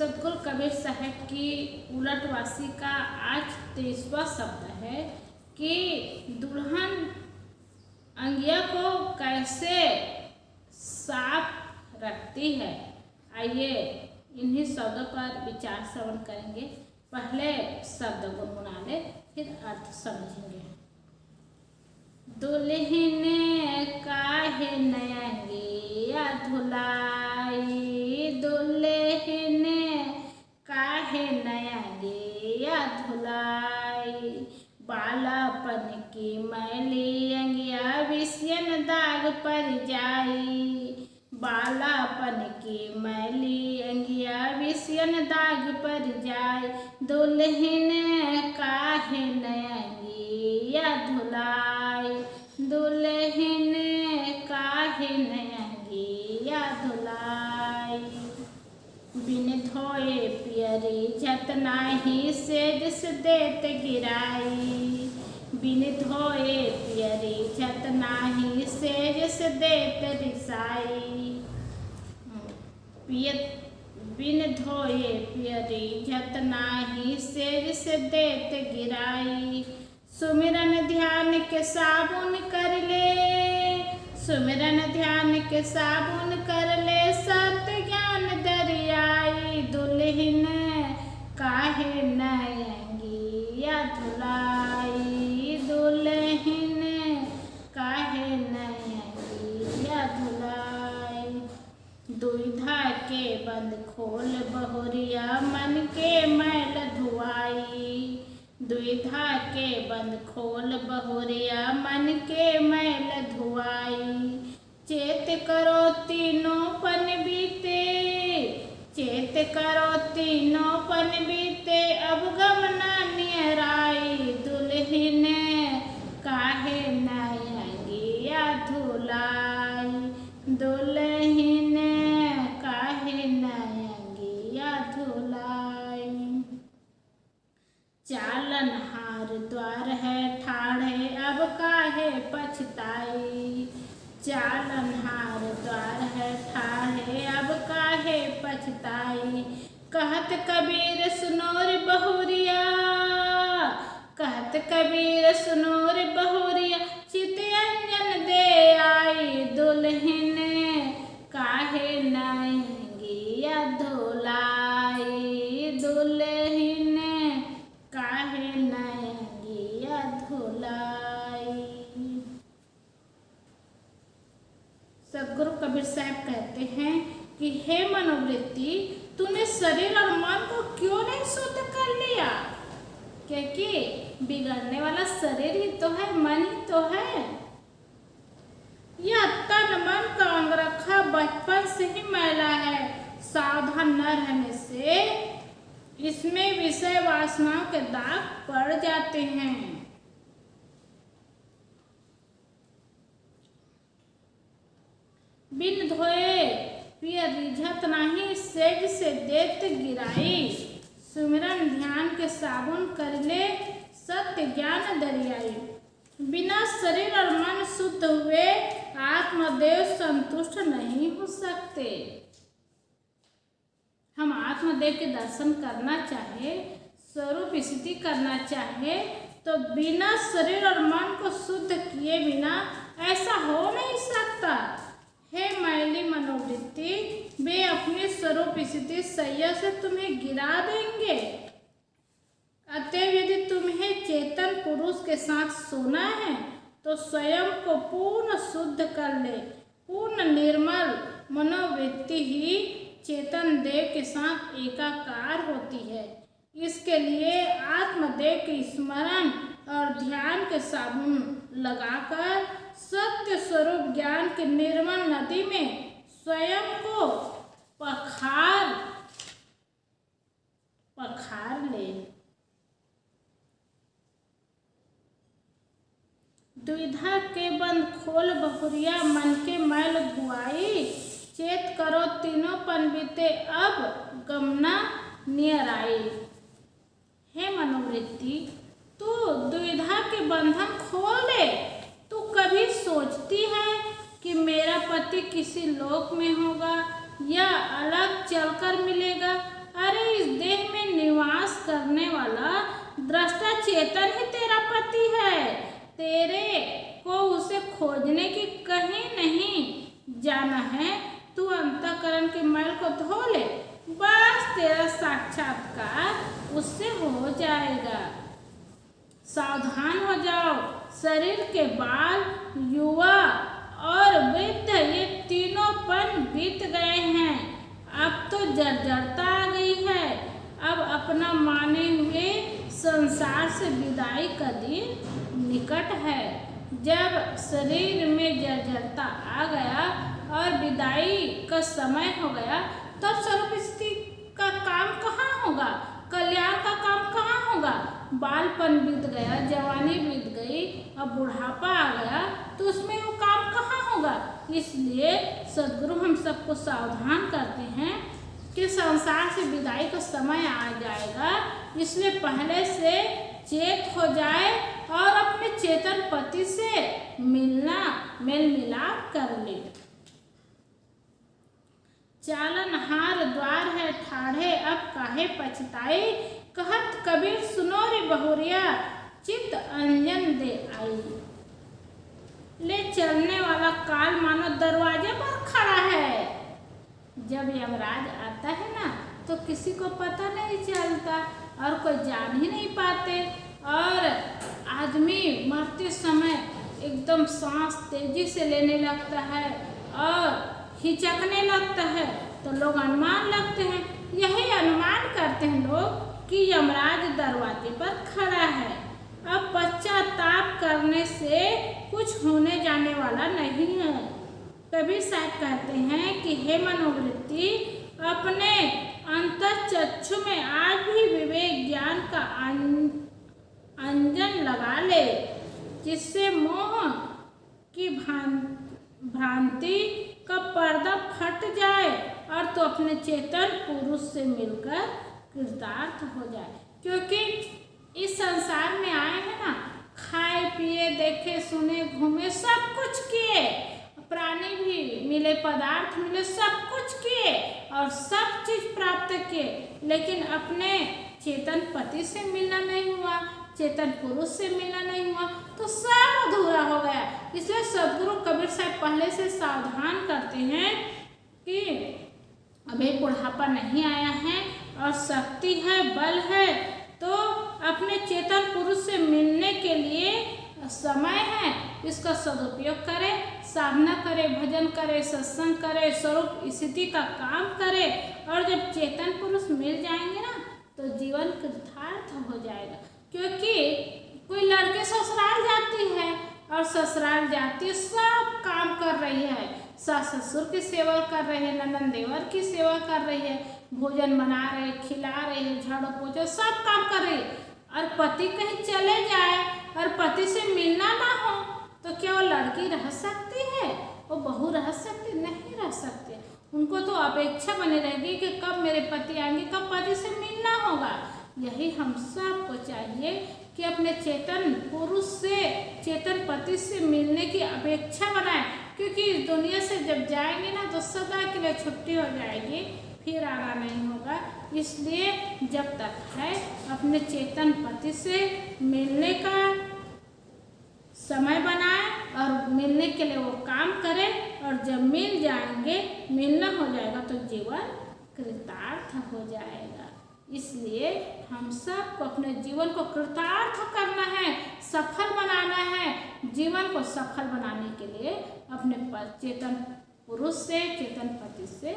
सतगुरु कबीर साहब की उलटवासी का आज 23वां शब्द है कि दुल्हन अंगिया को कैसे साफ रखती है। आइए इन्हीं शब्दों पर विचार श्रवण करेंगे। पहले शब्द गुनगुना ले, फिर अर्थ समझेंगे। दुल्हन काहे नयंगिया धुलाई, दुल्हन काहे नयंगिया धुलाई, बालापन की मैली अंगिया विषयन दाग पर जाई, बालापन की मैली अंगिया विषयन दाग पर जाई, दुल्हन काहे नयंगिया धुलाई, दुल्हन काहे नयंगिया धुलाई, बिन धोए पियरी झत नाही सेज से देत गिराई, बिन धोए पियरी झत नाही सेज से देत रिसाई, बिन धोए पियरी झत नाही सेज से देत गिराई, सुमिरन ध्यान के साबुन कर ले, सुमिरन ध्यान के साबुन कर ले, सत्य ज्ञान दरियाई, दुल्हन काहे नयंगिया धुलाई, दुल्हन काहे नयंगिया धुलाई, दुविधा के बंद खोल बहुरिया मन के मैल धुआई, दुविधा के बंद खोल बहुरिया मन के मैल धुआई, चेत करो तीनों पन बीते, चेत करो तीनों पन बीते, अब गमना नियराई, दुल्हन काहे नयंगिया धुलाई, दुल्हन काहे नयंगिया धुलाई, चालनहार द्वार है ठाढ़े अब काहे पछताई, चालनहार द्वार है ठाढ़े अब काहे पछताई, कहत कबीर सुनोर बहुरिया, कहत कबीर सुनोर बहुरिया, चित अंजन दे आई, दुल्हन काहे नयंगिया धुलाई, दुल्हन काहे नयंगिया धुलाई। सतगुरु कबीर साहब कहते हैं कि हे मनोवृत्ति, तूने शरीर और मन को क्यों नहीं शुद्ध कर लिया, क्योंकि बिगड़ने वाला शरीर ही तो है, मन ही तो है। यह तन मन का अंगरखा बचपन से ही मैला है, सावधान न रहने से इसमें विषय वासनाओं के दाग पड़ जाते हैं। बिन धोए पियरी झत नाही सेज से देत गिराई, सुमिरन ध्यान के साबुन कर ले, सत्य ज्ञान दरियाई, बिना शरीर और मन शुद्ध हुए आत्मदेव संतुष्ट नहीं हो सकते। हम आत्मदेव के दर्शन करना चाहे, स्वरूप स्थिति करना चाहे, तो बिना शरीर और मन को शुद्ध किए बिना ऐसा हो नहीं सकता। हे मैली मनोवृत्ति, वे अपनी स्वरूप स्थिति सैया से तुम्हें गिरा देंगे। अतएव यदि तुम्हें चेतन पुरुष के साथ सोना है तो स्वयं को पूर्ण शुद्ध कर ले। पूर्ण निर्मल मनोवृत्ति ही चेतन देव के साथ एकाकार होती है। इसके लिए आत्मदेव के स्मरण और ध्यान के साबुन लगाकर सत्य स्वरूप ज्ञान की निर्मल नदी में स्वयं को पखार ले। दुविधा के बंद खोल बहुरिया मन के मैल धुआई, चेत करो तीनों पन बीते अब गमना नियर आई। हे मनोवृत्ति, तू दुविधा के बंधन खोल दे। तू कभी सोचती है कि मेरा पति किसी लोक में होगा या अलग चलकर मिलेगा? अरे दृष्टा चेतन ही तेरा पति है। तेरे को उसे खोजने की कहीं नहीं जाना है। तू अंतःकरण के मैल को धो ले, बस तेरा साक्षात्कार उससे हो जाएगा। सावधान हो जाओ, शरीर के बाल, युवा और वृद्ध ये तीनों पन बीत गए हैं। अब तो जर्जरता आ गई है। अब अपना माने हुए संसार से विदाई का दिन निकट है। जब शरीर में जर्जरता आ गया और विदाई का समय हो गया, तब स्वरूप स्थिति का काम कहाँ होगा, कल्याण का काम कहाँ होगा। बालपन बीत गया, जवानी बीत गई, अब बुढ़ापा आ गया, तो उसमें वो काम कहाँ होगा। इसलिए सद्गुरु हम सबको सावधान करते हैं कि संसार से विदाई का समय आ जाएगा, इसलिए पहले से चेत हो जाए और अपने चेतन पति से मेल मिलाप कर ले। चालनहार द्वार है ठाढ़े, अब काहे पछताई, कहत कबीर सुनो रे बहुरिया, चित्त अंजन दे आई। ले चलने वाला काल मानो दरवाजे पर खड़ा है। जब यमराज आता है ना, तो किसी को पता नहीं चलता और कोई जान ही नहीं पाते, और आदमी मरते समय एकदम सांस तेजी से लेने लगता है और हिचकने लगता है, तो लोग अनुमान लगते हैं, यही अनुमान करते हैं लोग कि यमराज दरवाजे पर खड़ा है। अब पश्चाताप करने से कुछ होने जाने वाला नहीं है। कबीर साहब कहते हैं कि हे मनोवृत्ति, अपने अंतःचक्षु में आज भी विवेक ज्ञान का अंजन लगा ले, जिससे मोह की भ्रांति का पर्दा फट जाए और तो अपने चेतन पुरुष से मिलकर कृतार्थ हो जाए। क्योंकि इस संसार में आए हैं ना, खाए पिए देखे सुने घूमे सब कुछ किए, प्राणी भी मिले, पदार्थ मिले, सब कुछ किए और सब चीज प्राप्त किए, लेकिन अपने चेतन पति से मिलना नहीं हुआ, चेतन पुरुष से मिलना नहीं हुआ, तो सब अधूरा हो गया। इसलिए सदगुरु कबीर साहब पहले से सावधान करते हैं कि अभी बुढ़ापा नहीं आया है और शक्ति है, बल है, तो अपने चेतन पुरुष से मिलने के लिए समय है, इसका सदुपयोग करे, साधना करे, भजन करे, सत्संग करे, स्वरूप स्थिति का काम करे, और जब चेतन पुरुष मिल जाएंगे ना, तो जीवन कृतार्थ हो जाएगा। क्योंकि कोई लड़के ससुराल जाती है और ससुराल जाती सब काम कर रही है, सास ससुर की सेवा कर रही है, ननद देवर की सेवा कर रही है, भोजन बना रहे, खिला रहे हैं, झाड़ू पोछा सब काम कर रही है, और पति कहीं चले जाए और पति से मिलना ना हो, तो क्या वो लड़की रह सकती है, वो बहू रह सकती? नहीं रह सकती। उनको तो अपेक्षा बनी रहेगी कि कब मेरे पति आएंगे, कब पति से मिलना होगा। यही हम सबको चाहिए कि अपने चेतन पुरुष से, चेतन पति से मिलने की अपेक्षा बनाएं, क्योंकि इस दुनिया से जब जाएंगे ना, तो सदा के लिए छुट्टी हो जाएगी, फिर आना नहीं होगा। इसलिए जब तक है अपने चेतन पति से मिलने का समय बनाए और मिलने के लिए वो काम करें, और जब मिल जाएंगे, मिलना हो जाएगा, तो जीवन कृतार्थ हो जाएगा। इसलिए हम सबको अपने जीवन को कृतार्थ करना है, सफल बनाना है। जीवन को सफल बनाने के लिए अपने चेतन पुरुष से, चेतन पति से